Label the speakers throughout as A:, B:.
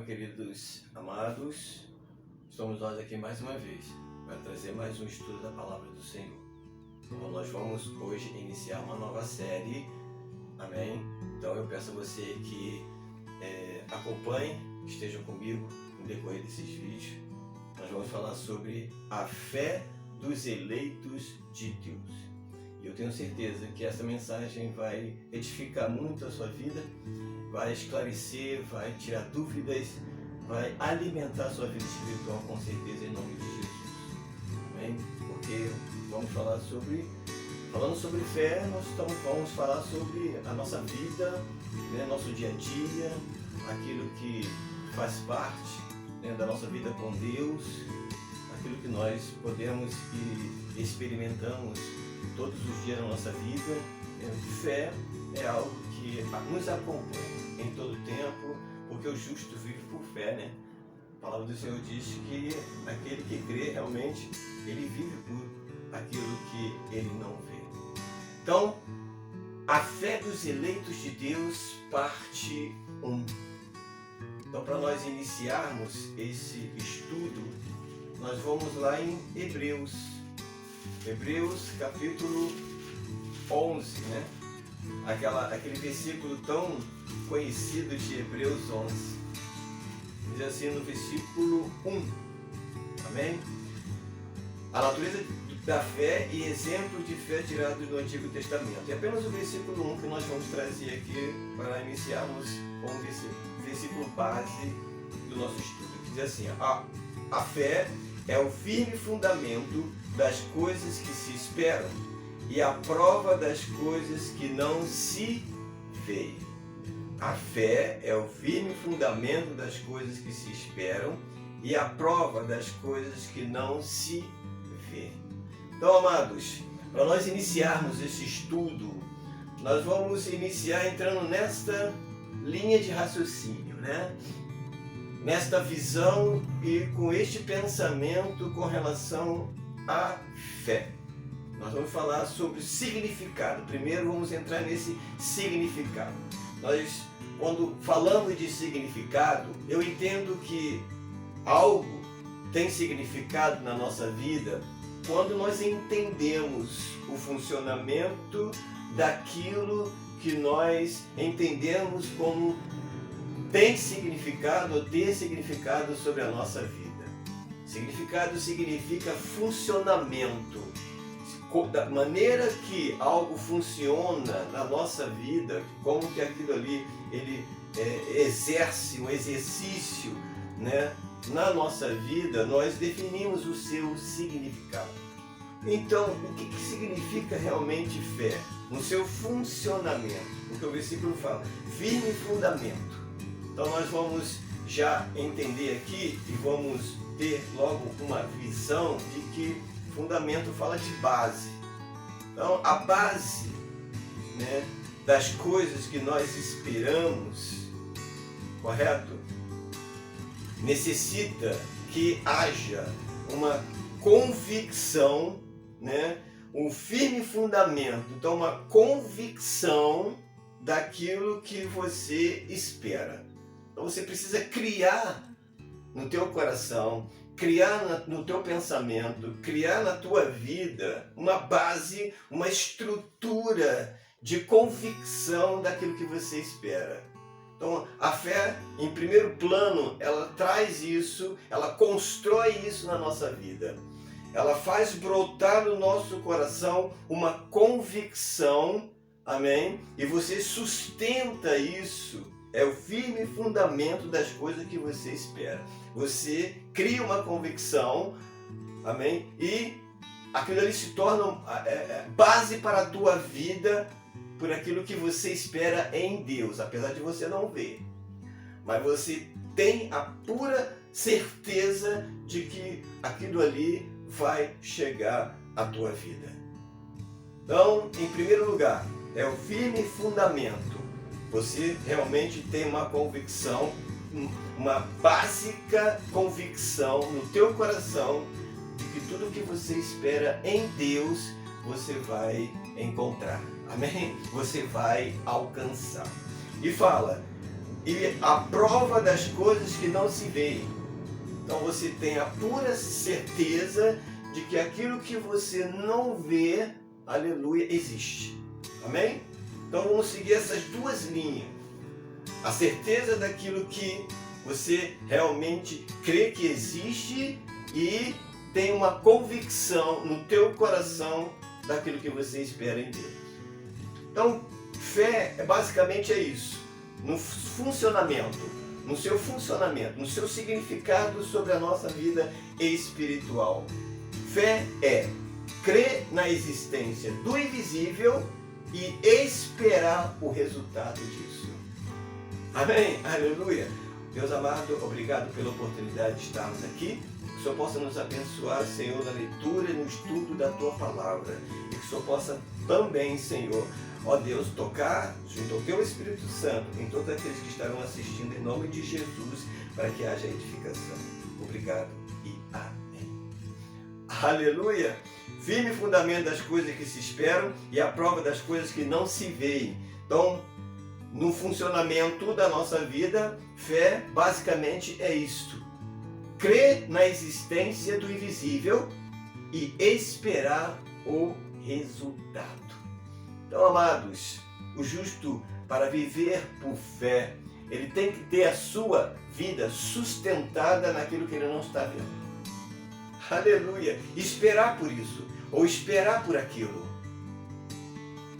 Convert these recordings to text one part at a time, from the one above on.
A: queridos amados, estamos nós aqui mais uma vez para trazer mais um estudo da Palavra do Senhor. Então nós vamos hoje iniciar uma nova série, amém? Então eu peço a você que acompanhe, esteja comigo no decorrer desses vídeos. Nós vamos falar sobre a fé dos eleitos de Deus. E eu tenho certeza que essa mensagem vai edificar muito a sua vida, vai esclarecer, vai tirar dúvidas, vai alimentar a sua vida espiritual com certeza, em nome de Jesus. Amém? Porque vamos falar falando sobre fé, vamos falar sobre a nossa vida, né, nosso dia a dia, aquilo que faz parte, né, da nossa vida com Deus, aquilo que nós podemos e experimentamos todos os dias da nossa vida. Fé é algo que nos acompanha em todo tempo, porque o justo vive por fé, né? A palavra do Senhor diz que aquele que crê realmente, ele vive por aquilo que ele não vê. Então, a fé dos eleitos de Deus, parte 1. Então, para nós iniciarmos esse estudo, nós vamos lá em Hebreus capítulo 11, né? Aquele versículo tão conhecido de Hebreus 11. Diz assim no versículo 1. Amém? A natureza da fé e exemplo de fé tirados do Antigo Testamento. É apenas o versículo 1 que nós vamos trazer aqui para iniciarmos com o versículo base do nosso estudo. Que diz assim: a fé é o firme fundamento das coisas que se esperam e a prova das coisas que não se veem. A fé é o firme fundamento das coisas que se esperam e a prova das coisas que não se veem. Então, amados, para nós iniciarmos esse estudo, nós vamos iniciar entrando nesta linha de raciocínio, né? Nesta visão e com este pensamento com relação à fé. Nós vamos falar sobre significado. Primeiro vamos entrar nesse significado. Nós, quando falamos de significado, eu entendo que algo tem significado na nossa vida quando nós entendemos o funcionamento daquilo que nós entendemos como tem significado ou ter significado sobre a nossa vida. Significado significa funcionamento. Da maneira que algo funciona na nossa vida, como que aquilo ali ele exerce um exercício, né, na nossa vida, nós definimos o seu significado. Então, o que significa realmente fé? No seu funcionamento, porque o versículo fala, firme fundamento. Então nós vamos já entender aqui e vamos ter logo uma visão de que fundamento fala de base. Então, a base, né, das coisas que nós esperamos, correto? Necessita que haja uma convicção, né, um firme fundamento. Então, uma convicção daquilo que você espera. Então, você precisa criar no teu coração, criar no teu pensamento, criar na tua vida uma base, uma estrutura de convicção daquilo que você espera. Então, a fé, em primeiro plano, ela traz isso, ela constrói isso na nossa vida. Ela faz brotar no nosso coração uma convicção, amém? E você sustenta isso. É o firme fundamento das coisas que você espera. Você cria uma convicção, amém? E aquilo ali se torna base para a tua vida por aquilo que você espera em Deus, apesar de você não ver. Mas você tem a pura certeza de que aquilo ali vai chegar à tua vida. Então, em primeiro lugar, é o firme fundamento. Você realmente tem uma convicção, uma básica convicção no teu coração de que tudo que você espera em Deus, você vai encontrar. Amém? Você vai alcançar. E fala, e a prova das coisas que não se veem. Então você tem a pura certeza de que aquilo que você não vê, aleluia, existe. Amém? Então vamos seguir essas duas linhas. A certeza daquilo que você realmente crê que existe e tem uma convicção no teu coração daquilo que você espera em Deus. Então, fé basicamente é isso. No funcionamento, no seu significado sobre a nossa vida espiritual. Fé é crer na existência do invisível e esperar o resultado disso. Amém? Aleluia! Deus amado, obrigado pela oportunidade de estarmos aqui. Que o Senhor possa nos abençoar, Senhor, na leitura e no estudo da Tua Palavra. E que o Senhor possa também, Senhor, ó Deus, tocar junto ao Teu Espírito Santo em todos aqueles que estarão assistindo, em nome de Jesus, para que haja edificação. Obrigado e amém. Aleluia! Firme fundamento das coisas que se esperam e a prova das coisas que não se veem. Então, no funcionamento da nossa vida, fé basicamente é isto. Crer na existência do invisível e esperar o resultado. Então, amados, o justo, para viver por fé, ele tem que ter a sua vida sustentada naquilo que ele não está vendo. Aleluia! Esperar por isso, ou esperar por aquilo.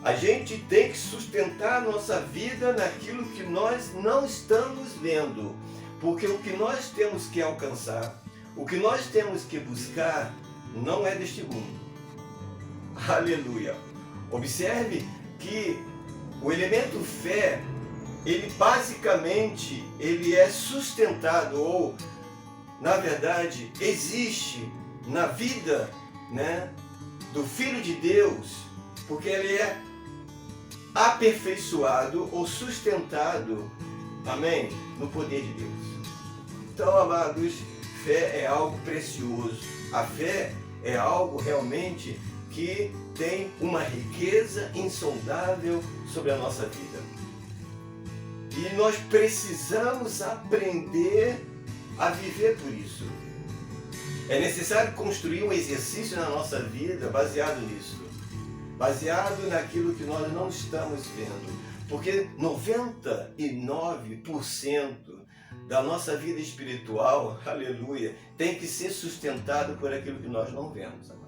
A: A gente tem que sustentar a nossa vida naquilo que nós não estamos vendo. Porque o que nós temos que alcançar, o que nós temos que buscar, não é deste mundo. Aleluia! Observe que o elemento fé, ele basicamente, ele é sustentado, ou, na verdade, existe na vida, né, do Filho de Deus, porque ele é aperfeiçoado ou sustentado, amém, no poder de Deus. Então, amados, fé é algo precioso. A fé é algo realmente que tem uma riqueza insondável sobre a nossa vida. E nós precisamos aprender a viver por isso. É necessário construir um exercício na nossa vida baseado nisso. Baseado naquilo que nós não estamos vendo. Porque 99% da nossa vida espiritual, aleluia, tem que ser sustentado por aquilo que nós não vemos, amados.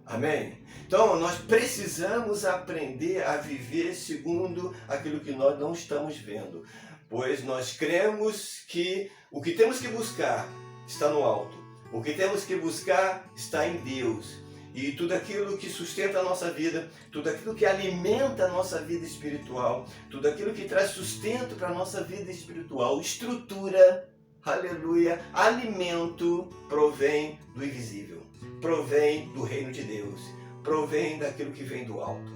A: Amém? Então, nós precisamos aprender a viver segundo aquilo que nós não estamos vendo. Pois nós cremos que o que temos que buscar está no alto. O que temos que buscar está em Deus. E tudo aquilo que sustenta a nossa vida, tudo aquilo que alimenta a nossa vida espiritual, tudo aquilo que traz sustento para a nossa vida espiritual, estrutura, aleluia, alimento, provém do invisível, provém do reino de Deus, provém daquilo que vem do alto.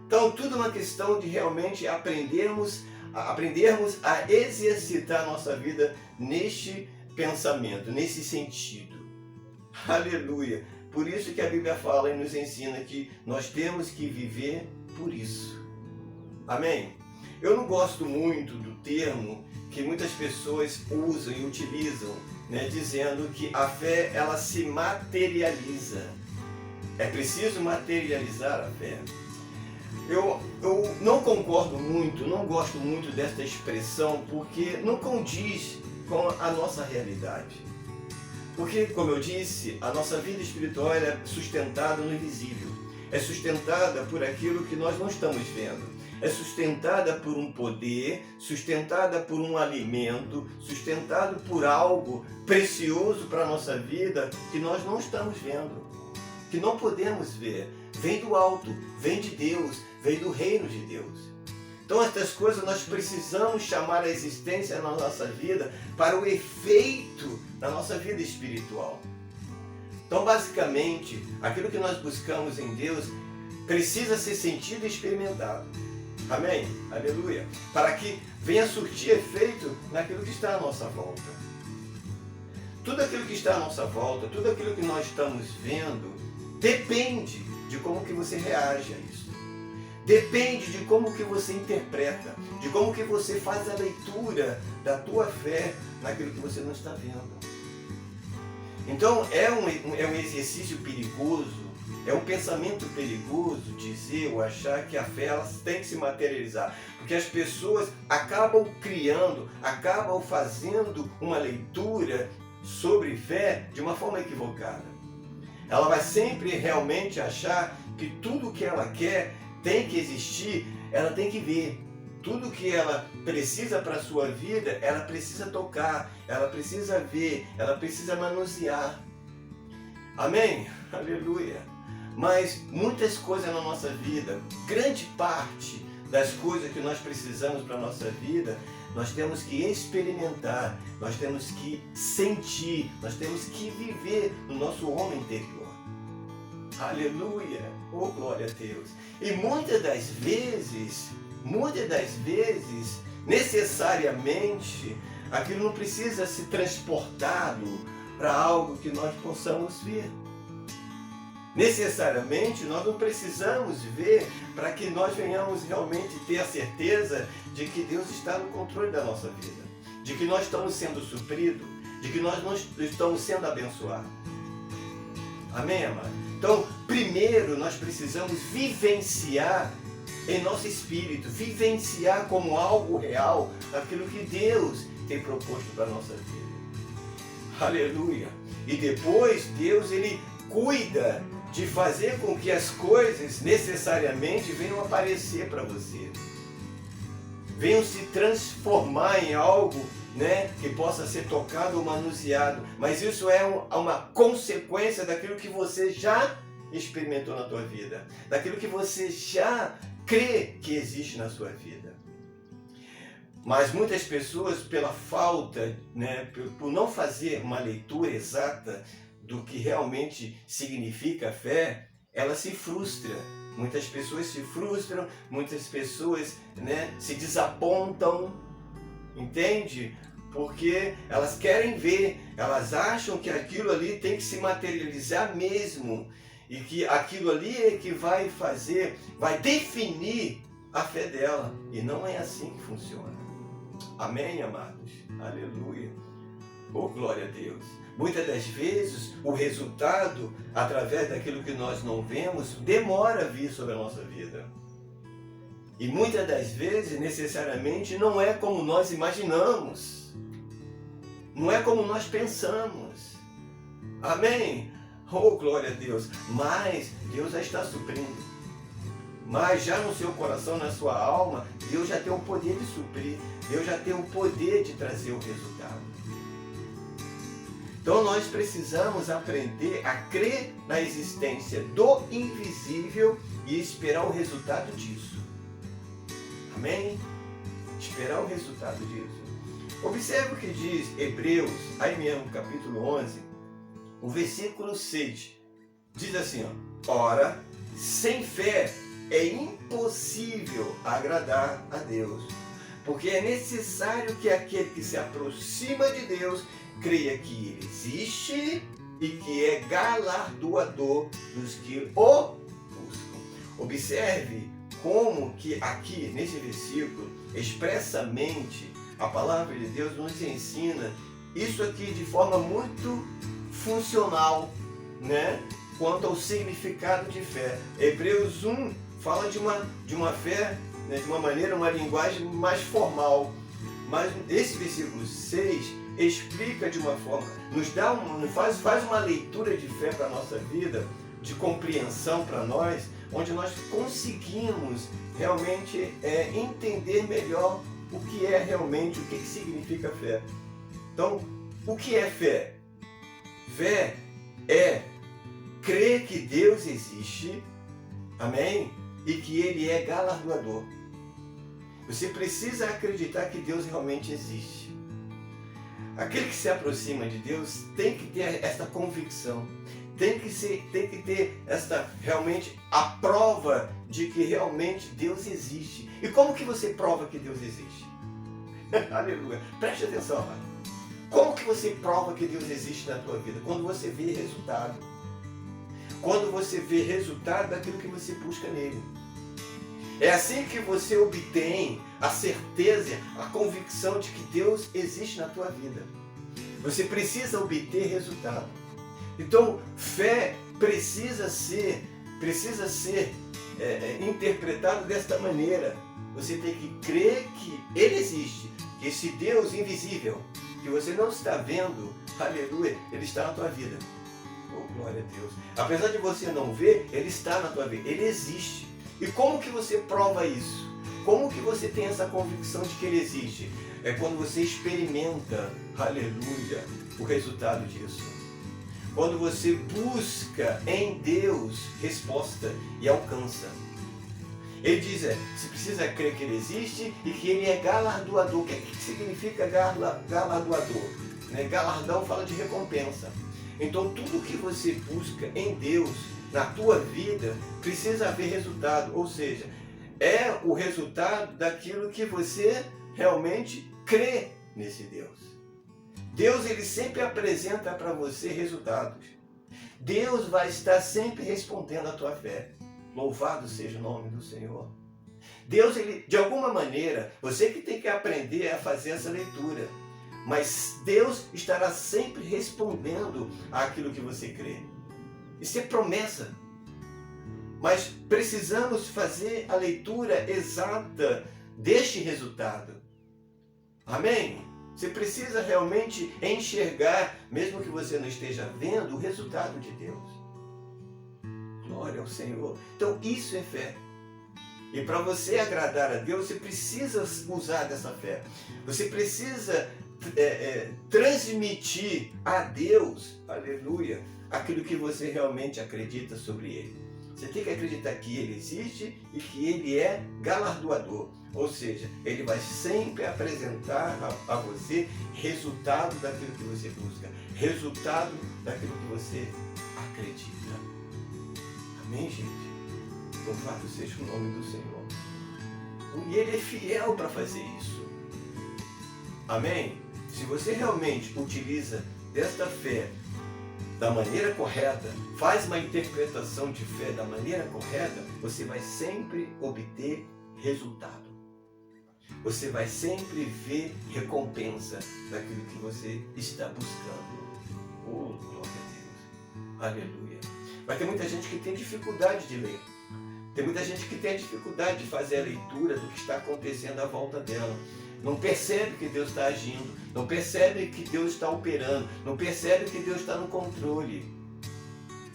A: Então, tudo é uma questão de realmente aprendermos a exercitar a nossa vida neste pensamento, nesse sentido. Aleluia! Por isso que a Bíblia fala e nos ensina que nós temos que viver por isso. Amém? Eu não gosto muito do termo que muitas pessoas usam e utilizam, né, dizendo que a fé, ela se materializa. É preciso materializar a fé. Eu não concordo muito, não gosto muito desta expressão, porque não condiz com a nossa realidade. Porque, como eu disse, a nossa vida espiritual é sustentada no invisível. É sustentada por aquilo que nós não estamos vendo. É sustentada por um poder, sustentada por um alimento, sustentado por algo precioso para a nossa vida que nós não estamos vendo, que não podemos ver. Vem do alto, vem de Deus, vem do reino de Deus. Então, estas coisas nós precisamos chamar a existência na nossa vida para o efeito na nossa vida espiritual. Então, basicamente, aquilo que nós buscamos em Deus precisa ser sentido e experimentado. Amém? Aleluia! Para que venha surtir efeito naquilo que está à nossa volta. Tudo aquilo que está à nossa volta, tudo aquilo que nós estamos vendo, depende de como que você reage a isso. Depende de como que você interpreta, de como que você faz a leitura da tua fé naquilo que você não está vendo. Então é um exercício perigoso, é um pensamento perigoso dizer ou achar que a fé ela tem que se materializar. Porque as pessoas acabam criando, acabam fazendo uma leitura sobre fé de uma forma equivocada. Ela vai sempre realmente achar que tudo que ela quer tem que existir, ela tem que ver. Tudo que ela precisa para a sua vida, ela precisa tocar, ela precisa ver, ela precisa manusear. Amém? Aleluia! Mas muitas coisas na nossa vida, grande parte das coisas que nós precisamos para a nossa vida, nós temos que experimentar, nós temos que sentir, nós temos que viver no nosso homem interior. Aleluia! Oh, glória a Deus! E muitas das vezes, necessariamente, aquilo não precisa ser transportado para algo que nós possamos ver. Necessariamente, nós não precisamos ver para que nós venhamos realmente ter a certeza de que Deus está no controle da nossa vida, de que nós estamos sendo supridos, de que nós não estamos sendo abençoados. Amém, amado? Então, primeiro nós precisamos vivenciar em nosso espírito, vivenciar como algo real aquilo que Deus tem proposto para a nossa vida. Aleluia! E depois Deus ele cuida de fazer com que as coisas necessariamente venham aparecer para você. Venham se transformar em algo, né, que possa ser tocado ou manuseado. Mas isso é uma consequência daquilo que você já experimentou na tua vida. Daquilo que você já crê que existe na sua vida. Mas muitas pessoas, pela falta, né, por não fazer uma leitura exata do que realmente significa fé, ela se frustra. Muitas pessoas se frustram, muitas pessoas, né, se desapontam, entende? Porque elas querem ver, elas acham que aquilo ali tem que se materializar mesmo, e que aquilo ali é que vai fazer, vai definir a fé dela, e não é assim que funciona. Amém, amados? Aleluia! Oh, glória a Deus! Muitas das vezes, o resultado, através daquilo que nós não vemos, demora a vir sobre a nossa vida. E muitas das vezes, necessariamente, não é como nós imaginamos. Não é como nós pensamos. Amém? Oh, glória a Deus! Mas Deus já está suprindo. Mas já no seu coração, na sua alma, Deus já tem o poder de suprir. Deus já tem o poder de trazer o resultado. Então nós precisamos aprender a crer na existência do invisível e esperar o resultado disso. Amém? Esperar o resultado disso. Observe o que diz Hebreus, aí mesmo, capítulo 11, o versículo 6. Diz assim, ó: ora, sem fé é impossível agradar a Deus, porque é necessário que aquele que se aproxima de Deus creia que Ele existe e que é galardoador dos que o buscam. Observe como que aqui, nesse versículo, expressamente, a palavra de Deus nos ensina isso aqui de forma muito funcional, né? Quanto ao significado de fé. Hebreus 1 fala de uma fé, né, de uma maneira, uma linguagem mais formal. Mas esse versículo 6 explica de uma forma, faz uma leitura de fé para a nossa vida, de compreensão para nós, onde nós conseguimos realmente entender melhor o que é realmente, o que significa fé. Então, o que é fé? Fé é crer que Deus existe, amém? E que Ele é galardoador. Você precisa acreditar que Deus realmente existe. Aquele que se aproxima de Deus tem que ter esta convicção, tem que ter realmente a prova de que realmente Deus existe. E como que você prova que Deus existe? Aleluia! Preste atenção, amado. Como que você prova que Deus existe na tua vida? Quando você vê resultado. Quando você vê resultado daquilo que você busca nele. É assim que você obtém a certeza, a convicção de que Deus existe na tua vida. Você precisa obter resultado. Então, fé precisa ser interpretado desta maneira. Você tem que crer que Ele existe, que esse Deus invisível, que você não está vendo, aleluia, Ele está na tua vida. Oh, glória a Deus. Apesar de você não ver, Ele está na tua vida, Ele existe. E como que você prova isso? Como que você tem essa convicção de que Ele existe? É quando você experimenta, aleluia, o resultado disso. Quando você busca em Deus resposta e alcança. Ele diz, você precisa crer que Ele existe e que Ele é galardoador. O que significa galardoador? Galardão fala de recompensa. Então tudo que você busca em Deus, na tua vida, precisa haver resultado. Ou seja, é o resultado daquilo que você realmente crê nesse Deus. Deus, Ele sempre apresenta para você resultados. Deus vai estar sempre respondendo à tua fé. Louvado seja o nome do Senhor. Deus, Ele, de alguma maneira, você que tem que aprender a fazer essa leitura. Mas Deus estará sempre respondendo àquilo que você crê. Isso é promessa. Mas precisamos fazer a leitura exata deste resultado. Amém? Você precisa realmente enxergar, mesmo que você não esteja vendo, o resultado de Deus. Glória ao Senhor. Então isso é fé. E para você agradar a Deus, você precisa usar dessa fé. Você precisa transmitir a Deus, aleluia, aquilo que você realmente acredita sobre Ele. Você tem que acreditar que Ele existe e que Ele é galardoador. Ou seja, Ele vai sempre apresentar a você resultado daquilo que você busca, resultado daquilo que você acredita. Amém, gente? Louvado seja o nome do Senhor. E Ele é fiel para fazer isso. Amém? Se você realmente utiliza desta fé da maneira correta, faz uma interpretação de fé da maneira correta, você vai sempre obter resultado. Você vai sempre ver recompensa daquilo que você está buscando. Oh, glória a Deus. Aleluia. Mas tem muita gente que tem dificuldade de ler. Tem muita gente que tem dificuldade de fazer a leitura do que está acontecendo à volta dela. Não percebe que Deus está agindo, não percebe que Deus está operando, não percebe que Deus está no controle.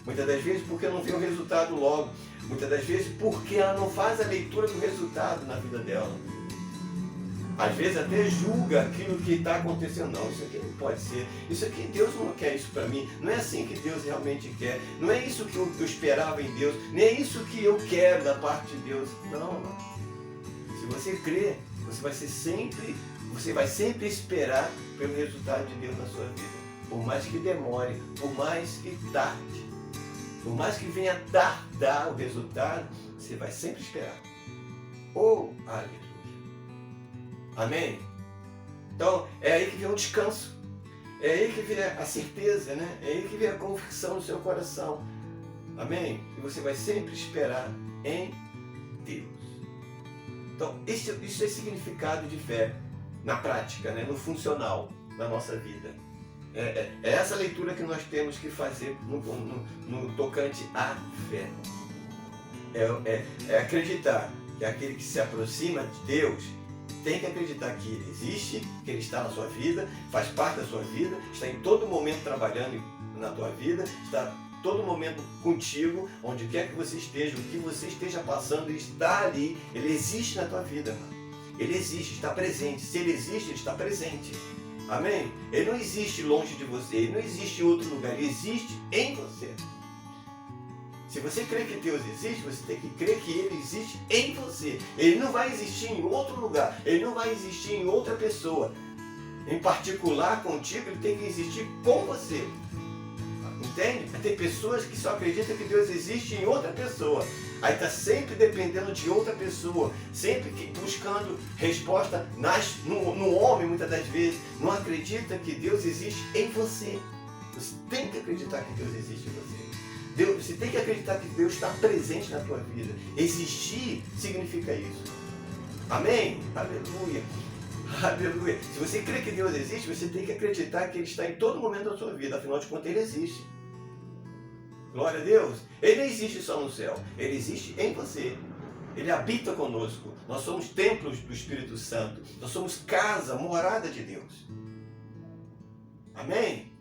A: Muitas das vezes porque não vê o resultado logo. Muitas das vezes porque ela não faz a leitura do resultado na vida dela. Às vezes até julga aquilo que está acontecendo. Não, isso aqui não pode ser. Isso aqui, Deus não quer isso para mim. Não é assim que Deus realmente quer. Não é isso que eu esperava em Deus. Nem é isso que eu quero da parte de Deus. Não, não. Se você crê, você vai sempre esperar pelo resultado de Deus na sua vida. Por mais que demore, por mais que tarde, por mais que venha tardar o resultado, você vai sempre esperar. Oh, aleluia. Amém? Então, é aí que vem o descanso. É aí que vem a certeza, né? É aí que vem a convicção no seu coração. Amém? E você vai sempre esperar em Deus. Então, isso é significado de fé na prática, né? No funcional da nossa vida. É essa leitura que nós temos que fazer no tocante à fé. É acreditar que aquele que se aproxima de Deus tem que acreditar que Ele existe, que Ele está na sua vida, faz parte da sua vida, está em todo momento trabalhando na tua vida, está em todo momento contigo, onde quer que você esteja, o que você esteja passando, Ele está ali, Ele existe na tua vida, mano. Ele existe, está presente. Se Ele existe, Ele está presente. Amém? Ele não existe longe de você, Ele não existe em outro lugar, Ele existe em você. Se você crê que Deus existe, você tem que crer que Ele existe em você. Ele não vai existir em outro lugar, Ele não vai existir em outra pessoa. Em particular contigo, Ele tem que existir com você. Entende? Tem pessoas que só acreditam que Deus existe em outra pessoa. Aí está sempre dependendo de outra pessoa, sempre buscando resposta no homem, muitas das vezes. Não acredita que Deus existe em você. Você tem que acreditar que Deus existe em você. Deus, você tem que acreditar que Deus está presente na tua vida. Existir significa isso. Amém? Aleluia. Aleluia. Se você crê que Deus existe, você tem que acreditar que Ele está em todo momento da sua vida. Afinal de contas, Ele existe. Glória a Deus. Ele não existe só no céu. Ele existe em você. Ele habita conosco. Nós somos templos do Espírito Santo. Nós somos casa, morada de Deus. Amém?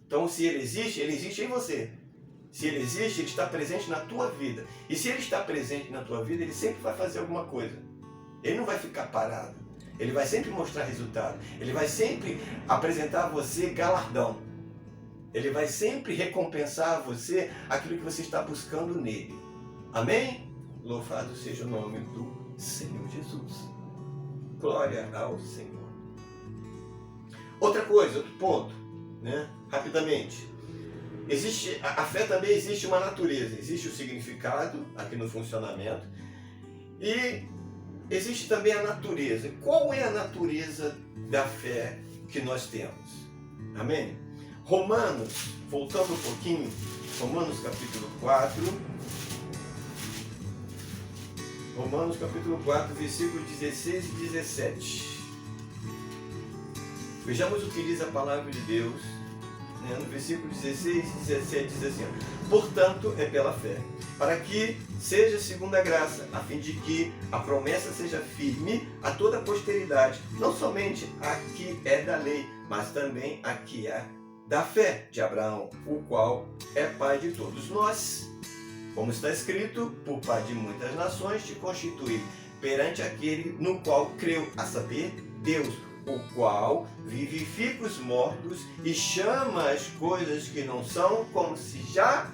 A: Então, se Ele existe em você. Se Ele existe, Ele está presente na tua vida. E se Ele está presente na tua vida, Ele sempre vai fazer alguma coisa. Ele não vai ficar parado. Ele vai sempre mostrar resultado. Ele vai sempre apresentar a você galardão. Ele vai sempre recompensar a você aquilo que você está buscando nele. Amém? Louvado seja o nome do Senhor Jesus. Glória ao Senhor. Outra coisa, outro ponto, né? Rapidamente. A fé também existe uma natureza. Existe o significado aqui no funcionamento. E existe também a natureza. Qual é a natureza da fé que nós temos? Amém? Romanos, voltando um pouquinho, Romanos capítulo 4. Romanos capítulo 4, versículos 16 e 17. Vejamos o que diz a palavra de Deus. No versículo 16 e 17 diz assim: portanto, é pela fé, para que seja segundo a graça, a fim de que a promessa seja firme a toda a posteridade, não somente a que é da lei, mas também a que é da fé de Abraão, o qual é pai de todos nós. Como está escrito, por pai de muitas nações te constituí perante aquele no qual creu, a saber, Deus, o qual vivifica os mortos e chama as coisas que não são como se já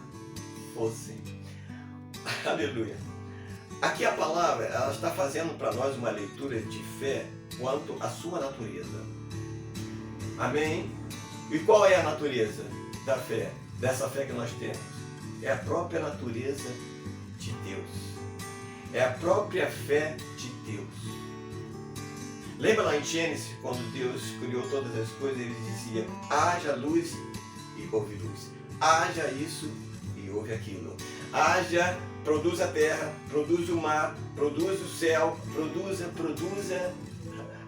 A: fossem. Aleluia. Aqui a palavra, ela está fazendo para nós uma leitura de fé quanto à sua natureza. Amém? E qual é a natureza da fé? Dessa fé que nós temos? É a própria natureza de Deus. É a própria fé de Deus. Lembra lá em Gênesis, quando Deus criou todas as coisas, Ele dizia: haja luz e houve luz. Haja isso e houve aquilo. Haja, produz a terra, produz o mar, produz o céu, produza.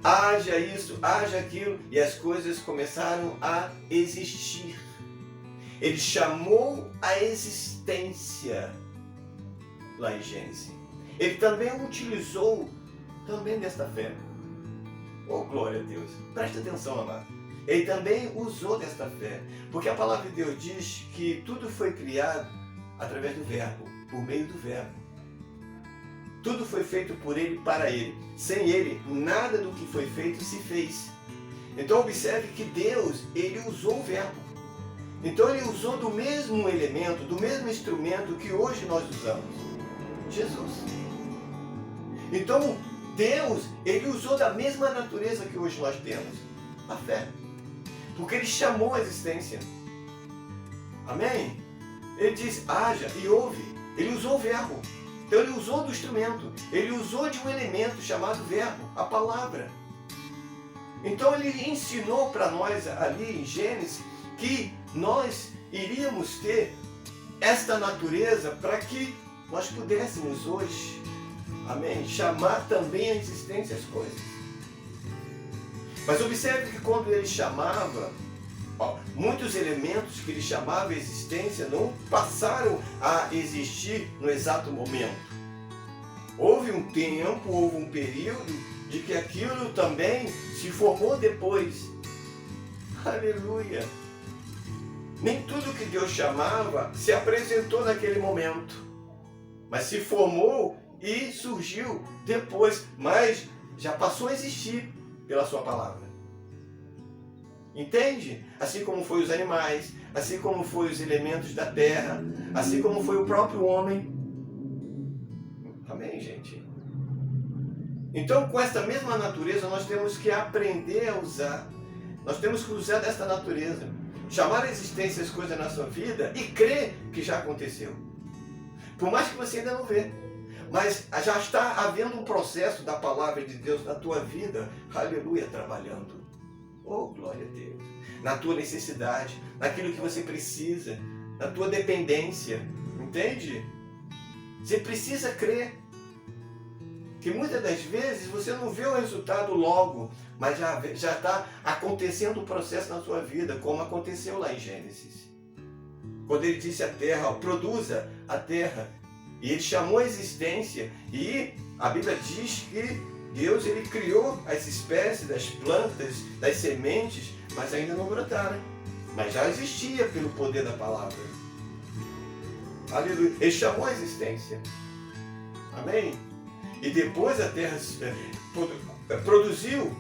A: Haja isso, haja aquilo. E as coisas começaram a existir. Ele chamou a existência lá em Gênesis. Ele também utilizou também desta fé. Oh, glória a Deus. Preste atenção, amado. Ele também usou desta fé. Porque a palavra de Deus diz que tudo foi criado através do Verbo, por meio do Verbo. Tudo foi feito por Ele, para Ele. Sem Ele, nada do que foi feito se fez. Então observe que Deus, Ele usou o Verbo. Então Ele usou do mesmo elemento, do mesmo instrumento que hoje nós usamos. Jesus. Então Deus, Ele usou da mesma natureza que hoje nós temos. A fé. Porque Ele chamou a existência. Amém? Ele diz, haja e ouve. Ele usou o verbo. Então Ele usou do instrumento. Ele usou de um elemento chamado verbo, a palavra. Então Ele ensinou para nós ali em Gênesis que nós iríamos ter esta natureza para que nós pudéssemos hoje, amém, chamar também a existência as coisas. Mas observe que quando Ele chamava, muitos elementos que Ele chamava a existência não passaram a existir no exato momento. Houve um tempo, houve um período de que aquilo também se formou depois. Aleluia! Nem tudo que Deus chamava se apresentou naquele momento, mas se formou e surgiu depois, mas já passou a existir pela sua palavra. Entende? Assim como foi os animais, assim como foi os elementos da terra, assim como foi o próprio homem. Amém, gente? Então, com esta mesma natureza, nós temos que aprender a usar. Nós temos que usar desta natureza. Chamar a existência as coisas na sua vida e crer que já aconteceu. Por mais que você ainda não vê. Mas já está havendo um processo da palavra de Deus na tua vida. Aleluia, trabalhando. Oh, glória a Deus. Na tua necessidade, naquilo que você precisa. na tua dependência, entende? Você precisa crer. Que muitas das vezes você não vê o resultado logo, mas já está acontecendo o processo na sua vida, como aconteceu lá em Gênesis. Quando ele disse à terra, ó, produza a terra, e ele chamou a existência, e a Bíblia diz que Deus ele criou as espécies das plantas, das sementes, mas ainda não brotaram. Mas já existia pelo poder da palavra. Aleluia. Ele chamou a existência. Amém? E depois a terra produziu,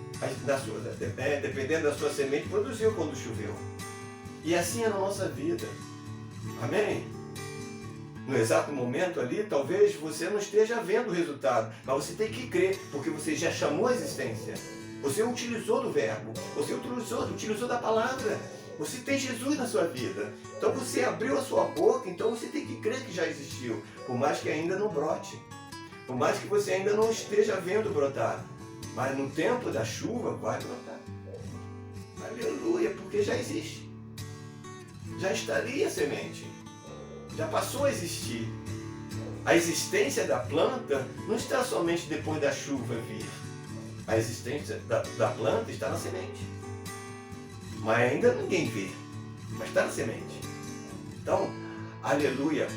A: dependendo da sua semente, produziu quando choveu. E assim é na nossa vida. Amém? No exato momento ali, talvez você não esteja vendo o resultado, mas você tem que crer, porque você já chamou a existência. Você utilizou do verbo, você utilizou da palavra. Você tem Jesus na sua vida. Então você abriu a sua boca, então você tem que crer que já existiu, por mais que ainda não brote. Por mais que você ainda não esteja vendo brotar. Mas no tempo da chuva vai brotar. Aleluia, porque já existe. Já estaria a semente. Já passou a existir. A existência da planta não está somente depois da chuva vir. A existência da planta está na semente. Mas ainda ninguém vê. Mas está na semente. Então, aleluia.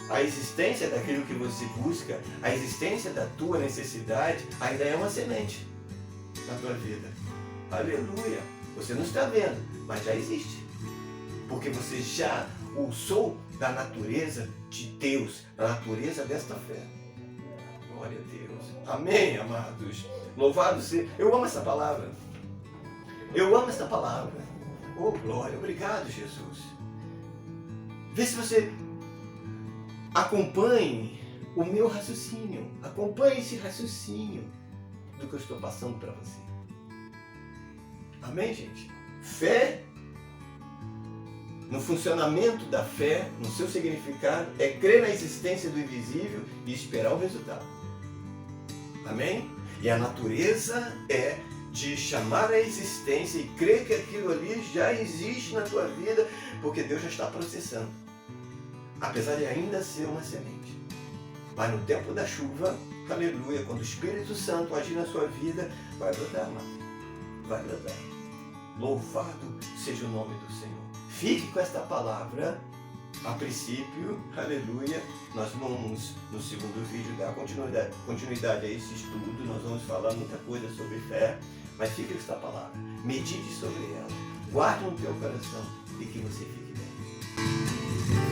A: A existência daquilo que você busca, a existência da tua necessidade, ainda é uma semente na tua vida. Aleluia. Você não está vendo, mas já existe. Porque você já usou da natureza de Deus, da natureza desta fé. Glória a Deus. Amém, amados. Louvado seja. Eu amo essa palavra. Eu amo essa palavra. Oh, glória. Obrigado, Jesus. Vê se você acompanhe o meu raciocínio. Acompanhe esse raciocínio do que eu estou passando para você. Amém, gente? Fé, no funcionamento da fé, no seu significado, é crer na existência do invisível e esperar o resultado. Amém? E a natureza é de chamar a existência e crer que aquilo ali já existe na tua vida, porque Deus já está processando. Apesar de ainda ser uma semente. Mas no tempo da chuva, aleluia, quando o Espírito Santo agir na sua vida, vai brotar, amado. Vai brotar. Louvado seja o nome do Senhor. Fique com esta palavra. A princípio, aleluia, nós vamos no segundo vídeo dar continuidade a esse estudo. Nós vamos falar muita coisa sobre fé, mas fique com esta palavra. Medite sobre ela. Guarde no teu coração e que você fique bem.